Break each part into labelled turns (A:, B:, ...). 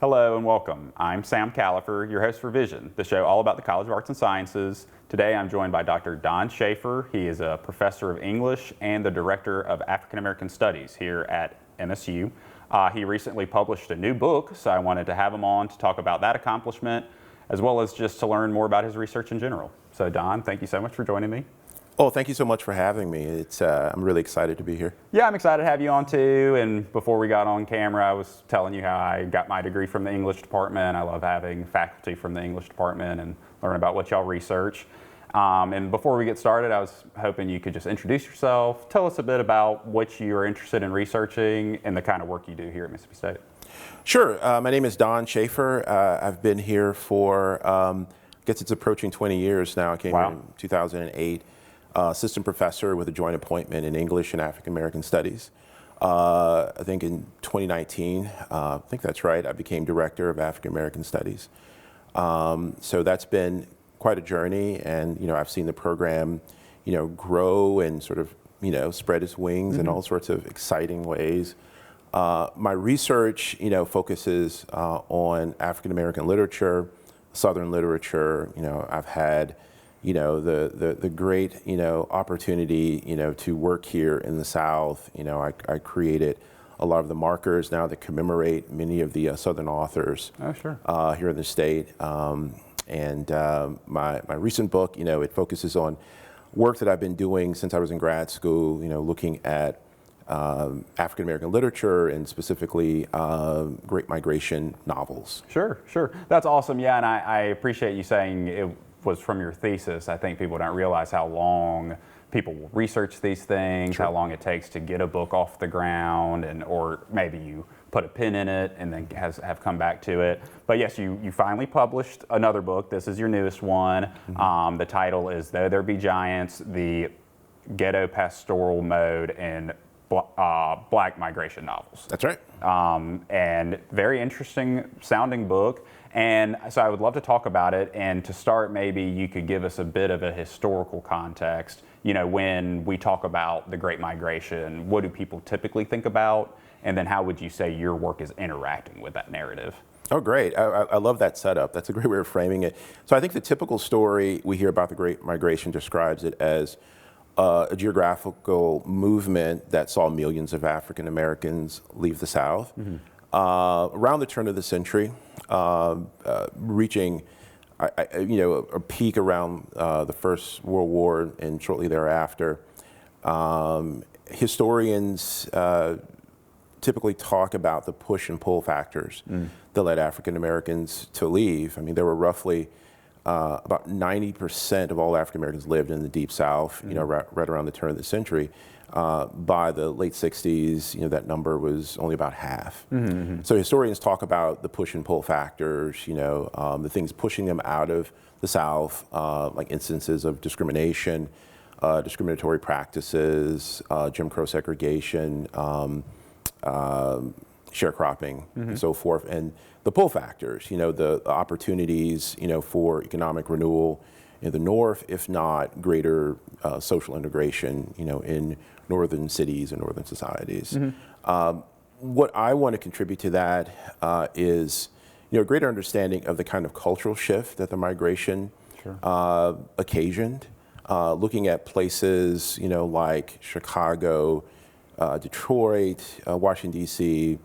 A: Hello and welcome. I'm Sam Califer, your host for Vision, the show all about the College of Arts and Sciences. Today I'm joined by Dr. Don Shaffer. He is a professor of English and the director of African American Studies here at MSU. He recently published a new book, so I wanted to have him on to talk about that accomplishment, as well as just to learn more about his research in general. So Don, thank you so much for joining me.
B: Oh, thank you so much for having me. I'm really excited to be here.
A: Yeah, I'm excited to have you on too. And before we got on camera, I was telling you how I got my degree from the English department. I love having faculty from the English department and learn about what y'all research. And before we get started, I was hoping you could just introduce yourself, tell us a bit about what you are interested in researching and the kind of work you do here at Mississippi State.
B: Sure. My name is Don Shaffer. I've been here for, I guess it's approaching 20 years now. I came here in 2008. Assistant professor with a joint appointment in English and African American Studies. I think in 2019, I think that's right, I became director of African American Studies. So that's been quite a journey, and I've seen the program, grow and sort of, spread its wings in all sorts of exciting ways. My research, focuses on African American literature, Southern literature. I've had the great, opportunity, to work here in the South. I created a lot of the markers now that commemorate many of the Southern authors here in the state. And my recent book, it focuses on work that I've been doing since I was in grad school, looking at African American literature and specifically Great Migration novels.
A: Sure. That's awesome. Yeah, and I appreciate you saying it was from your thesis. I think people don't realize how long people will research these things, how long it takes to get a book off the ground, or maybe you put a pin in it and then have come back to it. But yes, you finally published another book. This is your newest one. The title is Though There Be Giants, the Ghetto Pastoral Mode in Black Migration Novels.
B: That's right.
A: And very interesting sounding book. And so I would love to talk about it. And to start, maybe you could give us a bit of a historical context. When we talk about the Great Migration, what do people typically think about? And then how would you say your work is interacting with that narrative?
B: Oh, great. I love that setup. That's a great way of framing it. So I think the typical story we hear about the Great Migration describes it as a geographical movement that saw millions of African Americans leave the South around the turn of the century, reaching a peak around the First World War and shortly thereafter. Historians typically talk about the push and pull factors that led African Americans to leave. I mean, there were roughly about 90% of all African Americans lived in the Deep South, right around the turn of the century. By the late 60s, that number was only about half. So historians talk about the push and pull factors, the things pushing them out of the South, like instances of discrimination, discriminatory practices, Jim Crow segregation, sharecropping, and so forth. And the pull factors, the opportunities, for economic renewal in the North, if not greater social integration, in northern cities and northern societies. What I want to contribute to that is, a greater understanding of the kind of cultural shift that the migration occasioned, looking at places, like Chicago, Detroit, Washington, D.C.,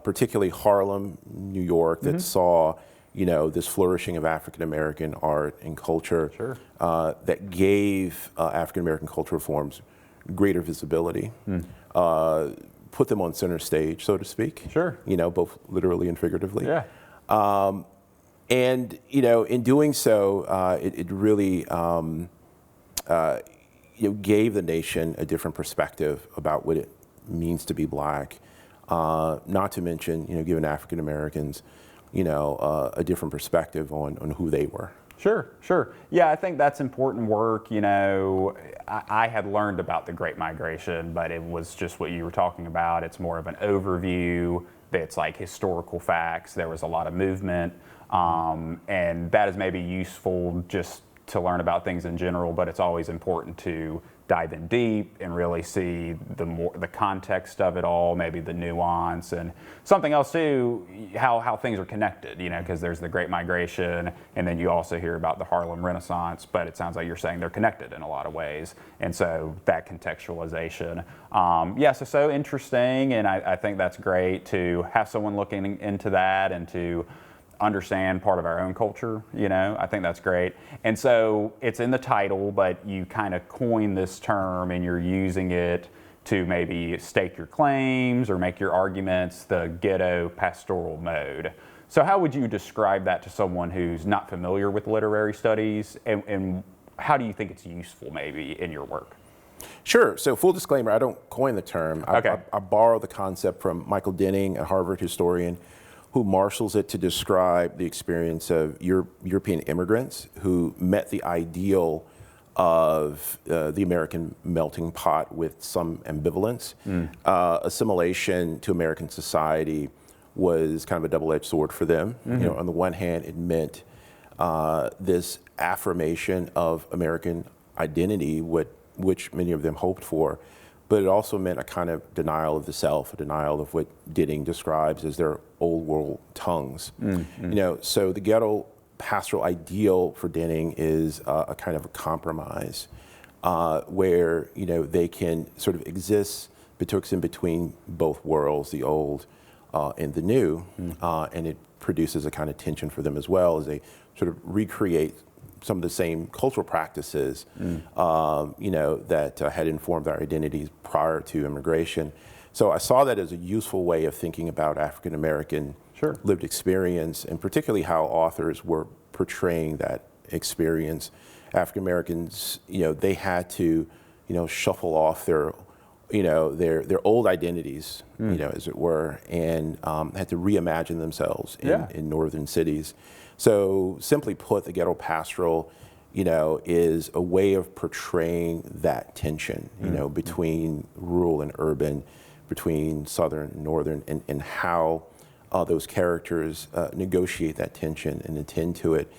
B: particularly Harlem, New York, that saw, this flourishing of African American art and culture that gave African American cultural forms greater visibility, put them on center stage, so to speak. Both literally and figuratively. And in doing so, it really gave the nation a different perspective about what it means to be Black. Not to mention, giving African Americans, a different perspective on who they were.
A: Sure. Yeah, I think that's important work. I had learned about the Great Migration, but it was just what you were talking about. It's more of an overview. It's like historical facts. There was a lot of movement, and that is maybe useful just to learn about things in general, but it's always important to dive in deep and really see the context of it all, maybe the nuance, and something else too, how things are connected, because there's the Great Migration, and then you also hear about the Harlem Renaissance, but it sounds like you're saying they're connected in a lot of ways, and so that contextualization. So interesting, and I think that's great to have someone looking into that and to understand part of our own culture, I think that's great. And so it's in the title, but you kind of coin this term and you're using it to maybe stake your claims or make your arguments, the Ghetto Pastoral Mode. So how would you describe that to someone who's not familiar with literary studies, and how do you think it's useful maybe in your work?
B: Sure. So full disclaimer, I don't coin the term.
A: Okay.
B: I borrow the concept from Michael Denning, a Harvard historian, who marshals it to describe the experience of European immigrants who met the ideal of the American melting pot with some ambivalence. Assimilation to American society was kind of a double-edged sword for them. On the one hand, it meant this affirmation of American identity, which many of them hoped for, but it also meant a kind of denial of the self, a denial of what Denning describes as their old world tongues. So the ghetto pastoral ideal for Denning is a kind of a compromise where they can sort of exist betwixt and between both worlds, the old and the new, and it produces a kind of tension for them as well as they sort of recreate some of the same cultural practices, that had informed our identities prior to immigration. So I saw that as a useful way of thinking about African American lived experience, and particularly how authors were portraying that experience. African Americans, they had to, shuffle off their old identities, as it were, and had to reimagine themselves in northern cities. So simply put, the ghetto pastoral, is a way of portraying that tension, between rural and urban, between southern and northern, and how those characters negotiate that tension and attend to it,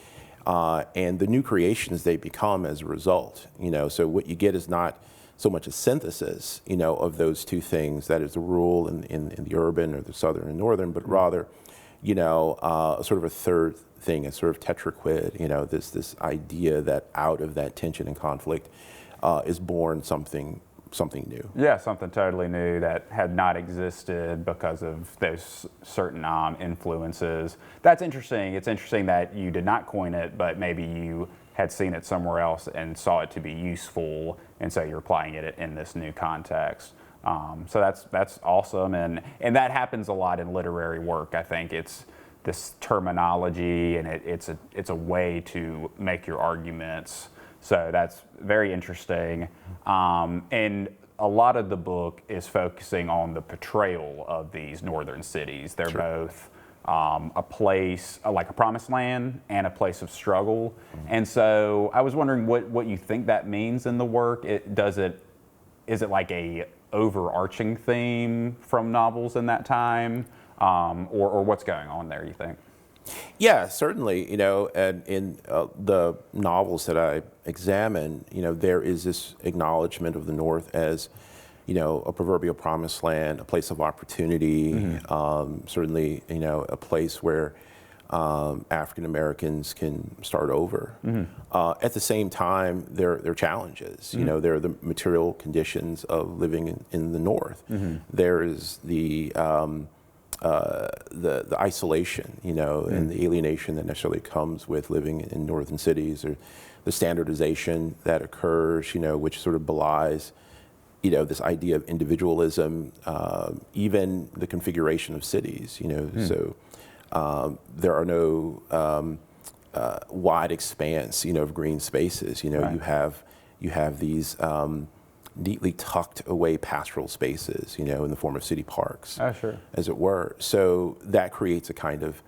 B: and the new creations they become as a result. So what you get is not so much a synthesis, of those two things, that is the rural and the urban, or the southern and northern, but rather, sort of a third thing, a sort of tetraquid, this idea that out of that tension and conflict is born something new.
A: Yeah, something totally new that had not existed because of those certain influences. That's interesting. It's interesting that you did not coin it, but maybe you had seen it somewhere else and saw it to be useful, and so you're applying it in this new context. So that's awesome, and that happens a lot in literary work. I think it's this terminology, and it's a way to make your arguments. So that's very interesting. And a lot of the book is focusing on the portrayal of these northern cities. They're both a place, like a promised land, and a place of struggle. And so I was wondering what you think that means in the work. Is it like a overarching theme from novels in that time, or what's going on there, you think?
B: Yeah, certainly. And in the novels that I examine, there is this acknowledgement of the North as, a proverbial promised land, a place of opportunity, certainly, a place where African Americans can start over. At the same time, there are challenges. There are the material conditions of living in the North. There is the isolation, and the alienation that necessarily comes with living in northern cities, or the standardization that occurs, which sort of belies, this idea of individualism, even the configuration of cities, So there are no wide expanse, of green spaces. You have these neatly tucked away pastoral spaces, in the form of city parks, as it were. So that creates a kind of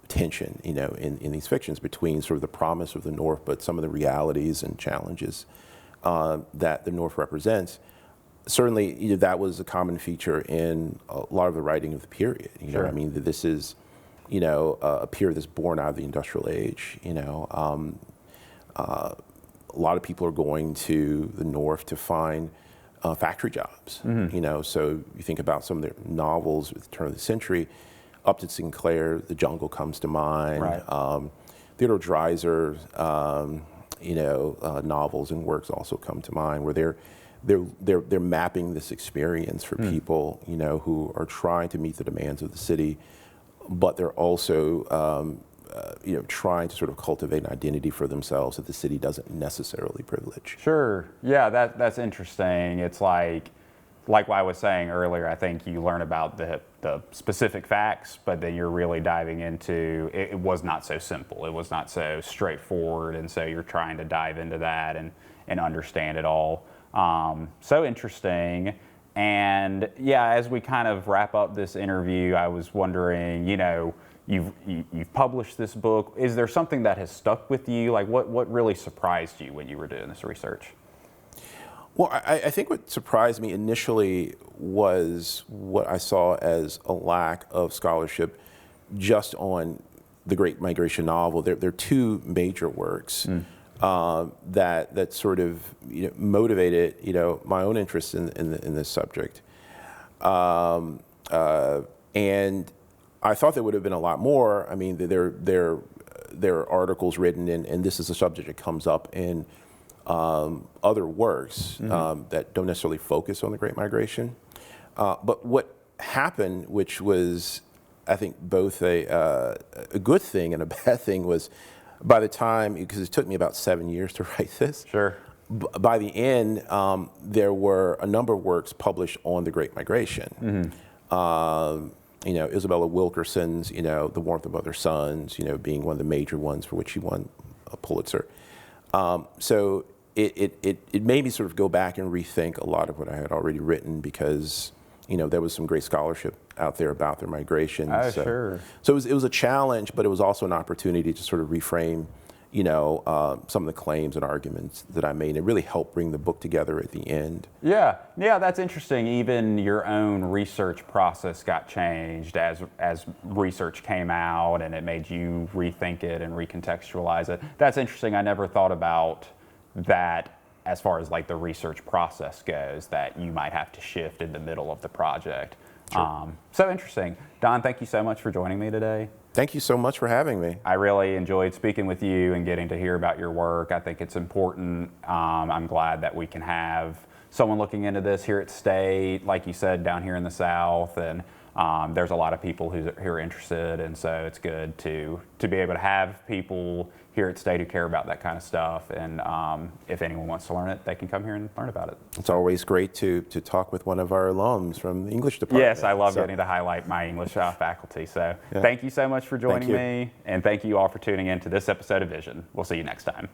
B: tension, in these fictions between sort of the promise of the North, but some of the realities and challenges that the North represents. Certainly, that was a common feature in a lot of the writing of the period. I mean, this is, a period that's born out of the industrial age. a lot of people are going to the north to find factory jobs. You know, so you think about some of their novels at the turn of the century. Upton Sinclair, The Jungle comes to mind.
A: Right.
B: Theodore Dreiser's, you know, novels and works also come to mind, where they're mapping this experience for people, you know, who are trying to meet the demands of the city, but they're also, you know, trying to sort of cultivate an identity for themselves that the city doesn't necessarily privilege.
A: Sure. Yeah, that's interesting. It's like what I was saying earlier, I think you learn about the specific facts, but then you're really diving into, it was not so simple. It was not so straightforward. And so you're trying to dive into that and understand it all. So interesting. And yeah, as we kind of wrap up this interview, I was wondering, you know, you've published this book. Is there something that has stuck with you? Like what really surprised you when you were doing this research?
B: Well, I think what surprised me initially was what I saw as a lack of scholarship just on the Great Migration novel. There are two major works that sort of, you know, motivated, you know, my own interest in this subject, and I thought there would have been a lot more. I mean, there are articles written, and this is a subject that comes up in other works that don't necessarily focus on the Great Migration. But what happened, which was, I think, both a good thing and a bad thing, was by the time, because it took me about 7 years to write this.
A: Sure.
B: By the end, there were a number of works published on the Great Migration. You know, Isabella Wilkerson's, you know, The Warmth of Other Suns, you know, being one of the major ones for which she won a Pulitzer. So it made me sort of go back and rethink a lot of what I had already written, because, you know, there was some great scholarship out there about their migration.
A: Oh,
B: so,
A: sure.
B: So it was a challenge, but it was also an opportunity to sort of reframe, you know, some of the claims and arguments that I made. It really helped bring the book together at the end.
A: Yeah, that's interesting. Even your own research process got changed as research came out, and it made you rethink it and recontextualize it. That's interesting. I never thought about that as far as like the research process goes, that you might have to shift in the middle of the project.
B: Sure.
A: So interesting. Don, thank you so much for joining me today.
B: Thank you so much for having me.
A: I really enjoyed speaking with you and getting to hear about your work. I think it's important. I'm glad that we can have someone looking into this here at State, like you said, down here in the South, and there's a lot of people who are interested, and so it's good to be able to have people here at State who care about that kind of stuff, and if anyone wants to learn it, they can come here and learn about it.
B: It's always great to talk with one of our alums from the English department.
A: Yes, I love getting to highlight my English faculty, so Thank you so much for joining me, and thank you all for tuning in to this episode of Vision. We'll see you next time.